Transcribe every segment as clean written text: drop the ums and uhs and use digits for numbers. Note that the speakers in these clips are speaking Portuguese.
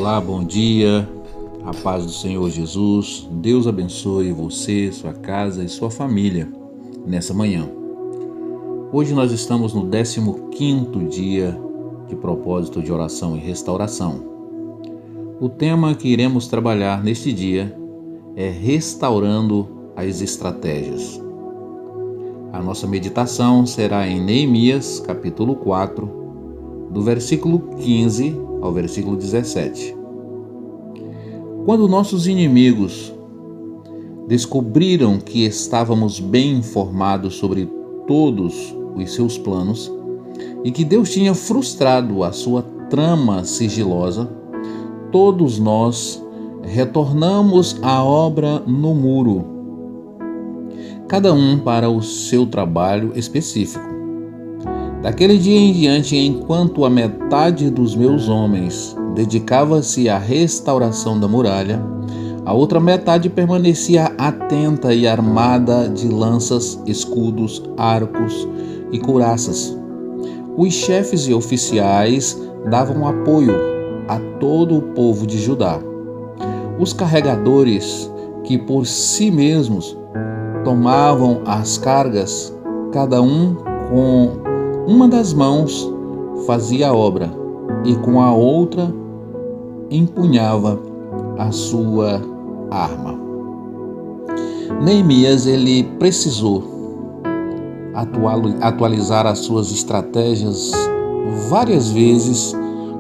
Olá, bom dia, a paz do Senhor Jesus, Deus abençoe você, sua casa e sua família nessa manhã. Hoje nós estamos no 15º dia de propósito de oração e restauração. O tema que iremos trabalhar neste dia é restaurando as estratégias. A nossa meditação será em Neemias, capítulo 4, do versículo 15 ao versículo 17. Quando nossos inimigos descobriram que estávamos bem informados sobre todos os seus planos e que Deus tinha frustrado a sua trama sigilosa, todos nós retornamos à obra no muro, cada um para o seu trabalho específico. Daquele dia em diante, enquanto a metade dos meus homens dedicava-se à restauração da muralha, a outra metade permanecia atenta e armada de lanças, escudos, arcos e couraças. Os chefes e oficiais davam apoio a todo o povo de Judá. Os carregadores, que por si mesmos tomavam as cargas, cada um com uma das mãos fazia a obra e com a outra empunhava a sua arma. Neemias ele precisou atualizar as suas estratégias várias vezes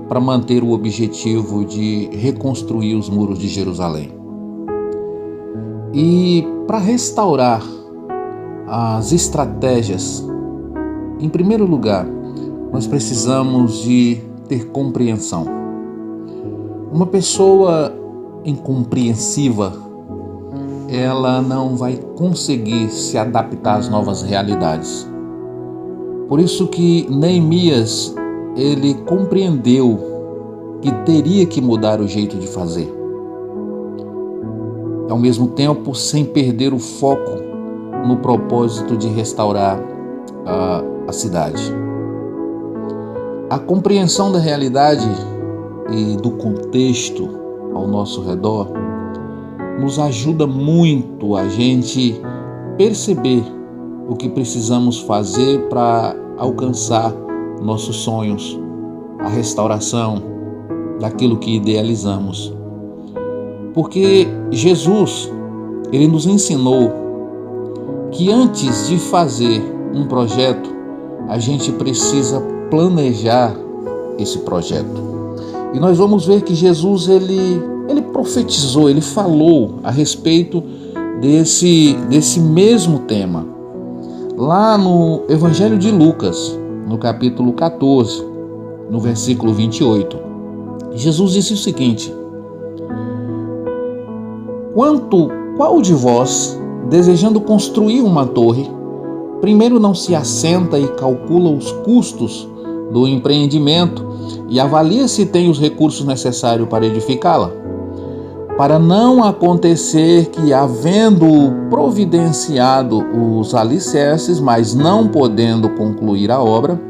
para manter o objetivo de reconstruir os muros de Jerusalém. E para restaurar as estratégias, em primeiro lugar, nós precisamos de ter compreensão. Uma pessoa incompreensiva, ela não vai conseguir se adaptar às novas realidades. Por isso que Neemias, ele compreendeu que teria que mudar o jeito de fazer. Ao mesmo tempo, sem perder o foco no propósito de restaurar a cidade. A compreensão da realidade e do contexto ao nosso redor nos ajuda muito a gente perceber o que precisamos fazer para alcançar nossos sonhos, a restauração daquilo que idealizamos. Porque Jesus, ele nos ensinou que antes de fazer um projeto, a gente precisa planejar esse projeto. E nós vamos ver que Jesus ele profetizou, ele falou a respeito desse mesmo tema. Lá no Evangelho de Lucas, no capítulo 14, no versículo 28, Jesus disse o seguinte: Qual de vós, desejando construir uma torre, primeiro não se assenta e calcula os custos do empreendimento e avalia se tem os recursos necessários para edificá-la? Para não acontecer que, havendo providenciado os alicerces, mas não podendo concluir a obra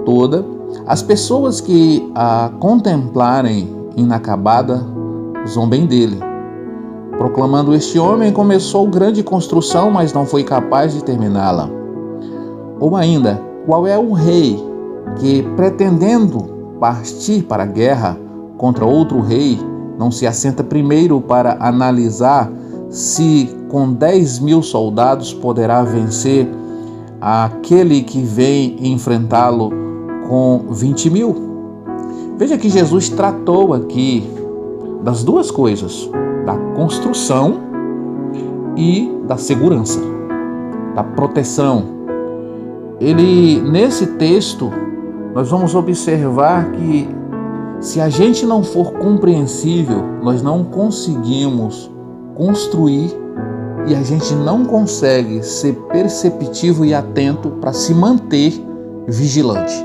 toda, as pessoas que a contemplarem inacabada zombem dele, proclamando: este homem começou grande construção, mas não foi capaz de terminá-la. Ou ainda, qual é o rei que, pretendendo partir para a guerra contra outro rei, não se assenta primeiro para analisar se com 10.000 soldados poderá vencer aquele que vem enfrentá-lo com 20.000? Veja que Jesus tratou aqui das duas coisas, da construção e da segurança, da proteção. Nesse texto, nós vamos observar que se a gente não for compreensível, nós não conseguimos construir e a gente não consegue ser perceptivo e atento para se manter vigilante.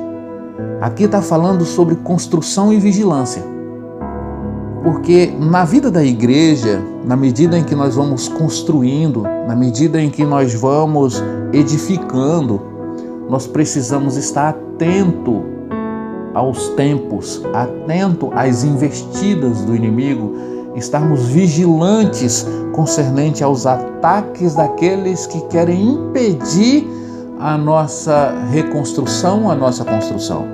Aqui está falando sobre construção e vigilância. Porque na vida da igreja, na medida em que nós vamos construindo, na medida em que nós vamos edificando, nós precisamos estar atento aos tempos, atento às investidas do inimigo, estarmos vigilantes concernente aos ataques daqueles que querem impedir a nossa reconstrução, a nossa construção.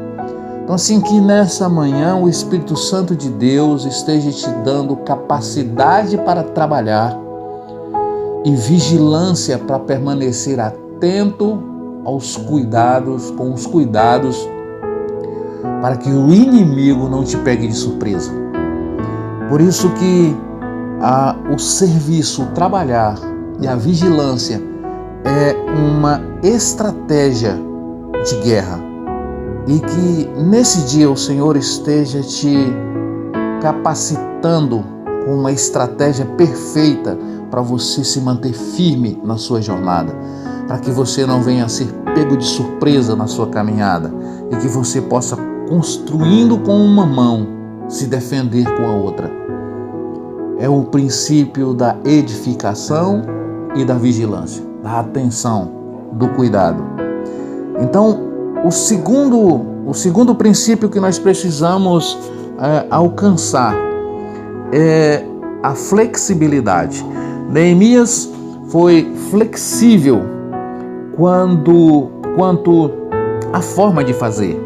Então, assim, que nessa manhã o Espírito Santo de Deus esteja te dando capacidade para trabalhar e vigilância para permanecer atento aos cuidados, com os cuidados, para que o inimigo não te pegue de surpresa. Por isso que o serviço, o trabalhar e a vigilância é uma estratégia de guerra. E que nesse dia o Senhor esteja te capacitando com uma estratégia perfeita para você se manter firme na sua jornada, para que você não venha a ser pego de surpresa na sua caminhada e que você possa, construindo com uma mão, se defender com a outra. É o princípio da edificação e da vigilância, da atenção, do cuidado. Então, o segundo princípio que nós precisamos alcançar é a flexibilidade. Neemias foi flexível quanto à forma de fazer,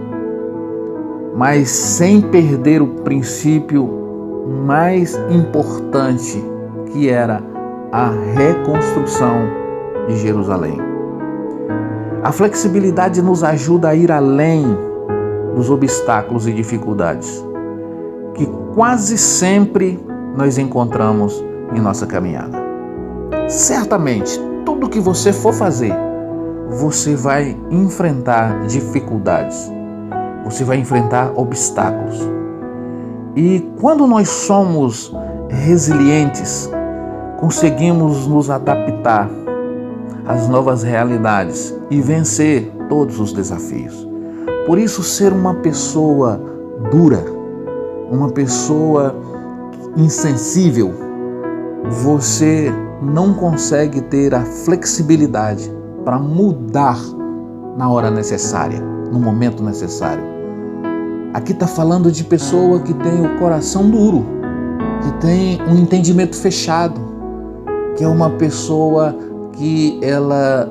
mas sem perder o princípio mais importante, que era a reconstrução de Jerusalém. A flexibilidade nos ajuda a ir além dos obstáculos e dificuldades que quase sempre nós encontramos em nossa caminhada. Certamente, tudo que você for fazer, você vai enfrentar dificuldades, você vai enfrentar obstáculos. E quando nós somos resilientes, conseguimos nos adaptar às novas realidades e vencer todos os desafios. Por isso, ser uma pessoa dura, uma pessoa insensível, você não consegue ter a flexibilidade para mudar na hora necessária, no momento necessário. Aqui está falando de pessoa que tem o coração duro, que tem um entendimento fechado, que é uma pessoa que ela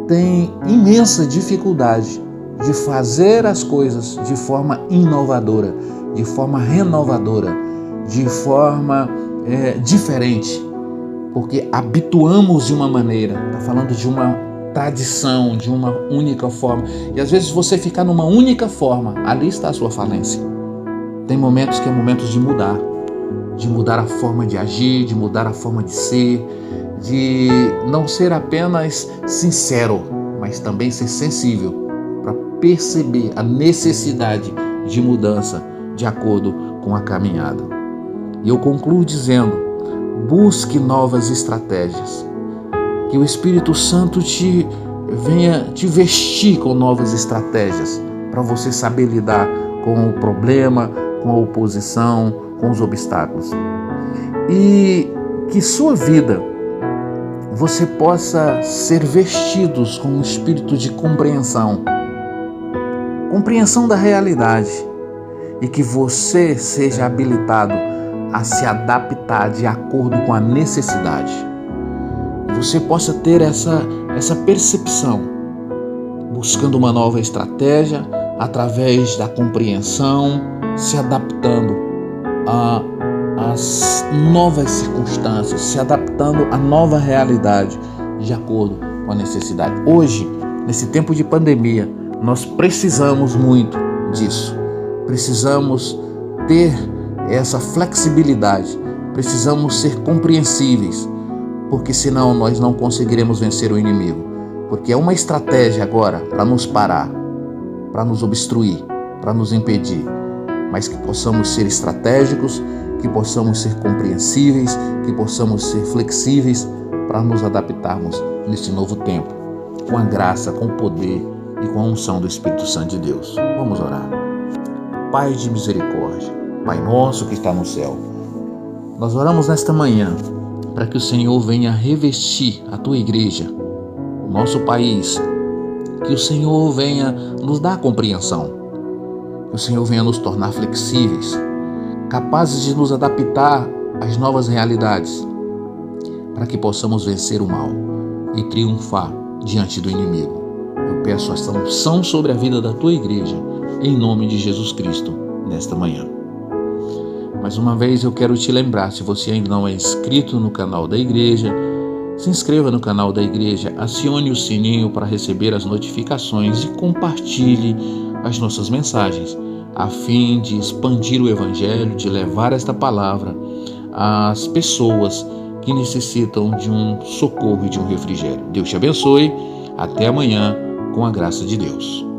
tem imensa dificuldade de fazer as coisas de forma inovadora, de forma renovadora, de forma diferente, porque habituamos de uma maneira. Está falando de uma tradição, de uma única forma. E às vezes você ficar numa única forma, ali está a sua falência. Tem momentos que é momentos de mudar a forma de agir, de mudar a forma de ser, de não ser apenas sincero, mas também ser sensível para perceber a necessidade de mudança de acordo com a caminhada. E eu concluo dizendo: busque novas estratégias, que o Espírito Santo venha te vestir com novas estratégias para você saber lidar com o problema, com a oposição, com os obstáculos. E que sua vida você possa ser vestidos com um espírito de compreensão da realidade, e que você seja habilitado a se adaptar de acordo com a necessidade. Você possa ter essa percepção, buscando uma nova estratégia através da compreensão, se adaptando às novas circunstâncias, se adaptando à nova realidade de acordo com a necessidade. Hoje, nesse tempo de pandemia, nós precisamos muito disso. Precisamos ter essa flexibilidade, precisamos ser compreensíveis, porque senão nós não conseguiremos vencer o inimigo. Porque é uma estratégia agora para nos parar, para nos obstruir, para nos impedir, mas que possamos ser estratégicos, que possamos ser compreensíveis, que possamos ser flexíveis para nos adaptarmos neste novo tempo, com a graça, com o poder e com a unção do Espírito Santo de Deus. Vamos orar. Pai de misericórdia, Pai nosso que está no céu, nós oramos nesta manhã para que o Senhor venha revestir a Tua igreja, nosso país, que o Senhor venha nos dar compreensão, Que o Senhor venha nos tornar flexíveis, capazes de nos adaptar às novas realidades, para que possamos vencer o mal e triunfar diante do inimigo. Eu peço esta unção sobre a vida da tua igreja, em nome de Jesus Cristo, nesta manhã. Mais uma vez eu quero te lembrar, se você ainda não é inscrito no canal da igreja, se inscreva no canal da igreja, acione o sininho para receber as notificações e compartilhe as nossas mensagens, a fim de expandir o Evangelho, de levar esta palavra às pessoas que necessitam de um socorro e de um refrigério. Deus te abençoe. Até amanhã, com a graça de Deus.